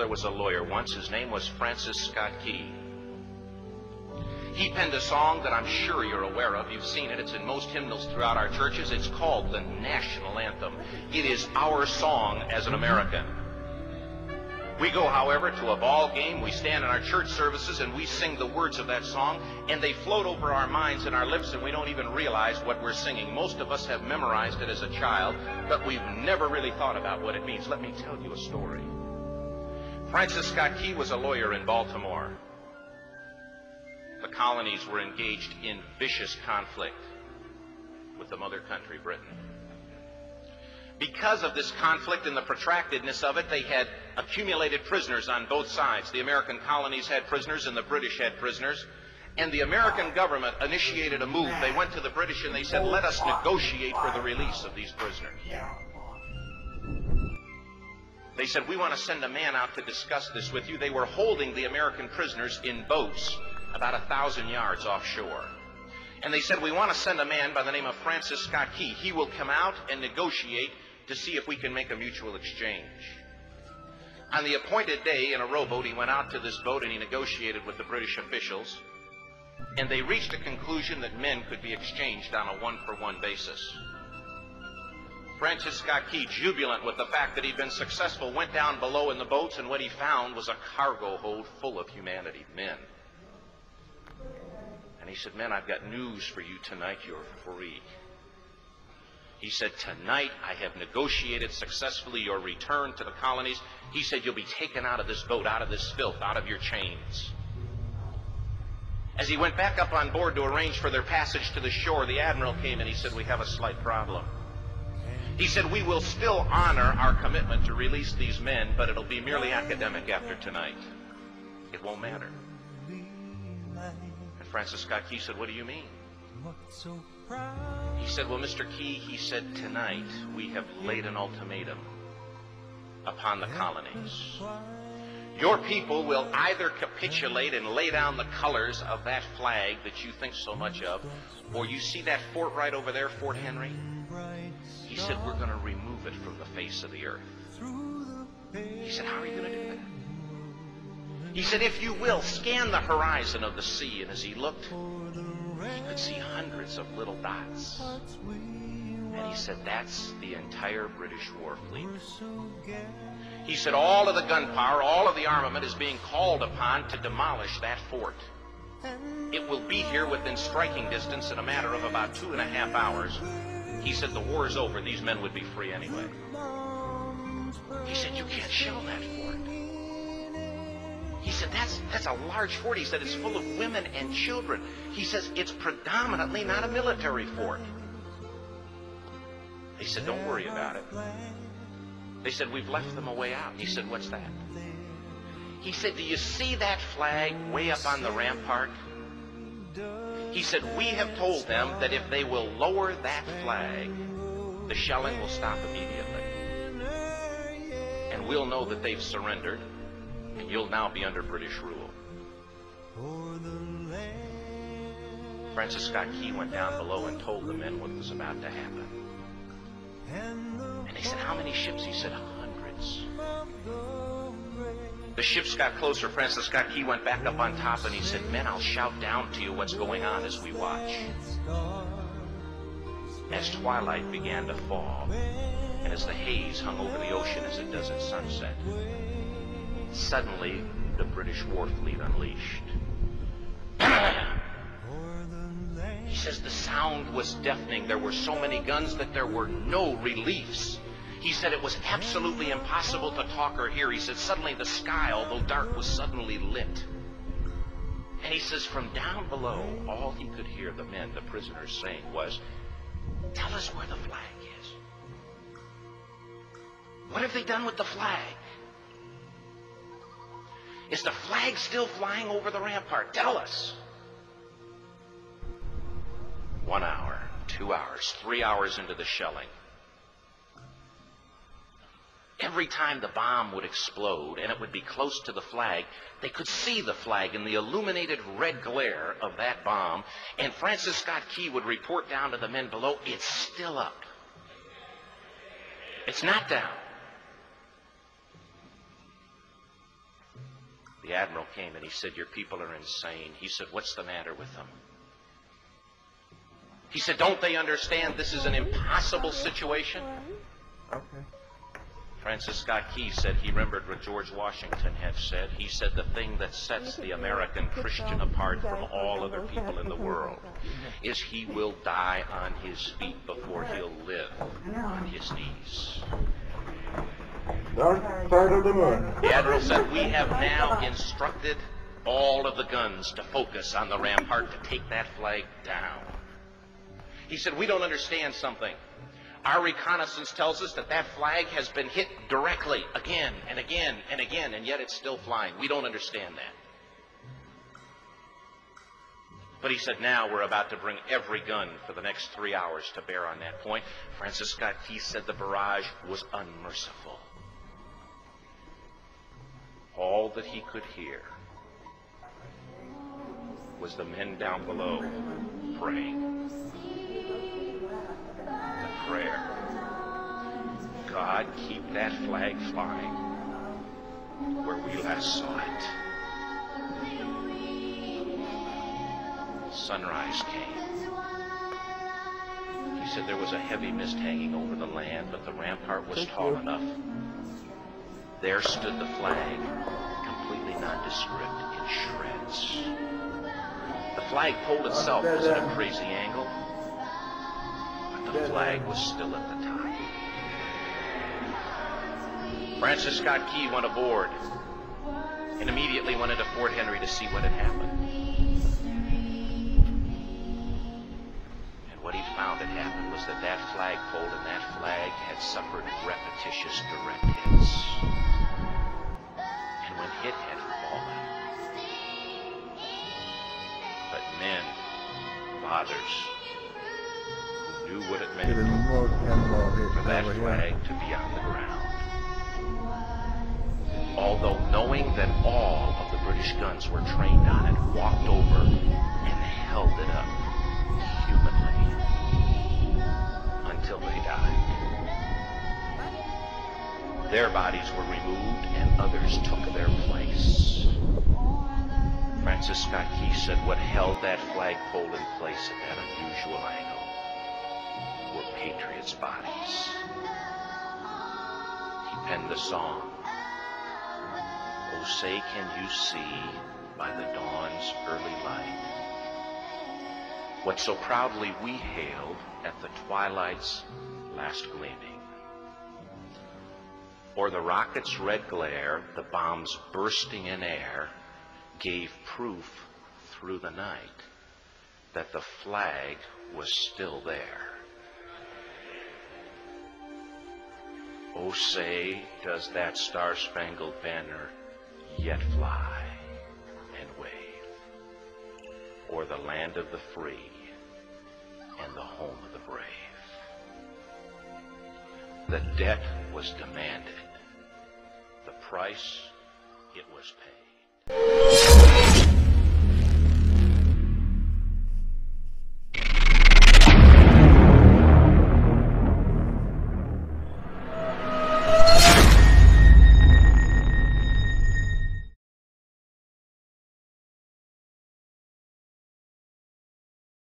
there was a lawyer once. His name was Francis Scott Key. He penned a song that I'm sure you're aware of. You've seen it. It's in most hymnals throughout our churches. It's called the national anthem. It is our song as an American. We go, however, to a ball game. We stand in our church services and we sing the words of that song, and they float over our minds and our lips, and we don't even realize what we're singing. Most of us have memorized it as a child, but we've never really thought about what it means. Let me tell you a story. Francis Scott Key was a lawyer in Baltimore. The colonies were engaged in vicious conflict with the mother country, Britain. Because of this conflict and the protractedness of it, they had accumulated prisoners on both sides. The American colonies had prisoners and the British had prisoners. And the American government initiated a move. They went to the British and they said, let us negotiate for the release of these prisoners. They said, we want to send a man out to discuss this with you. They were holding the American prisoners in boats about 1,000 yards offshore. And they said, we want to send a man by the name of Francis Scott Key. He will come out and negotiate to see if we can make a mutual exchange. On the appointed day, in a rowboat, he went out to this boat and he negotiated with the British officials. And they reached a conclusion that men could be exchanged on a one-for-one basis. Francis Scott Key, jubilant with the fact that he'd been successful, went down below in the boats, and what he found was a cargo hold full of humanity, men. And he said, men, I've got news for you tonight. You're free. He said, tonight I have negotiated successfully your return to the colonies. He said, you'll be taken out of this boat, out of this filth, out of your chains. As he went back up on board to arrange for their passage to the shore, the admiral came and he said, we have a slight problem. He said, we will still honor our commitment to release these men, but it'll be merely academic after tonight. It won't matter. And Francis Scott Key said, what do you mean? He said, well, Mr. Key, he said, tonight we have laid an ultimatum upon the colonies. Your people will either capitulate and lay down the colors of that flag that you think so much of, or you see that fort right over there, Fort Henry? He said, we're going to remove it from the face of the earth. He said, how are you going to do that? He said, if you will, scan the horizon of the sea. And as he looked, he could see hundreds of little dots. And he said, that's the entire British war fleet. He said, all of the gunpowder, all of the armament is being called upon to demolish that fort. It will be here within striking distance in a matter of about 2.5 hours. He said, the war is over. These men would be free anyway. He said, you can't shell that fort. He said, that's a large fort. He said, it's full of women and children. He says, it's predominantly not a military fort. They said, don't worry about it. They said, we've left them a way out. He said, what's that? He said, do you see that flag way up on the rampart? He said, we have told them that if they will lower that flag, the shelling will stop immediately. And we'll know that they've surrendered, and you'll now be under British rule. Francis Scott Key went down below and told the men what was about to happen. And they said, how many ships? He said, hundreds. The ships got closer. Francis Scott Key went back up on top and he said, men, I'll shout down to you what's going on as we watch. As twilight began to fall, and as the haze hung over the ocean as it does at sunset, suddenly the British war fleet unleashed. He says the sound was deafening. There were so many guns that there were no reliefs. He said it was absolutely impossible to talk or hear. He said suddenly the sky, although dark, was suddenly lit. And he says from down below, all he could hear the men, the prisoners, saying was, tell us where the flag is. What have they done with the flag? Is the flag still flying over the rampart? Tell us. 1 hour, 2 hours, 3 hours into the shelling, every time the bomb would explode and it would be close to the flag, they could see the flag in the illuminated red glare of that bomb, and Francis Scott Key would report down to the men below, it's still up. It's not down. The admiral came and he said, "Your people are insane." He said, "What's the matter with them?" He said, "Don't they understand this is an impossible situation?" Okay. Francis Scott Key said he remembered what George Washington had said. He said the thing that sets the American Christian apart from all other people in the world is he will die on his feet before he'll live on his knees. Dark side of the moon. The admiral said, "We have now instructed all of the guns to focus on the rampart to take that flag down." He said, "We don't understand something. Our reconnaissance tells us that that flag has been hit directly again and again and again, and yet it's still flying. We don't understand that." But he said, "Now we're about to bring every gun for the next 3 hours to bear on that point." Francis Scott Key said the barrage was unmerciful. All that he could hear was the men down below praying. The prayer, "God, keep that flag flying where we last saw it." Sunrise came. He said there was a heavy mist hanging over the land, but the rampart was tall enough. There stood the flag, completely nondescript, in shreds. The flagpole itself was at a crazy angle, but the flag was still at the top. Francis Scott Key went aboard and immediately went into Fort Henry to see what had happened. And what he found had happened was that that flagpole and that flag had suffered repetitious direct hits. And when hit had fallen, but men, fathers, who knew what it meant for that flag to be on the ground, although knowing that all of the British guns were trained on it, walked over and held it up humanly until they died. Their bodies were removed and others took their place. Francis Scott Key said what held that flagpole in place at that unusual angle were patriots' bodies. He penned the song, "Oh, say can you see by the dawn's early light what so proudly we hailed at the twilight's last gleaming? Or the rocket's red glare, the bombs bursting in air, gave proof through the night that the flag was still there. Oh, say, does that star-spangled banner yet fly and wave o'er the land of the free and the home of the brave?" The debt was demanded. The price, it was paid.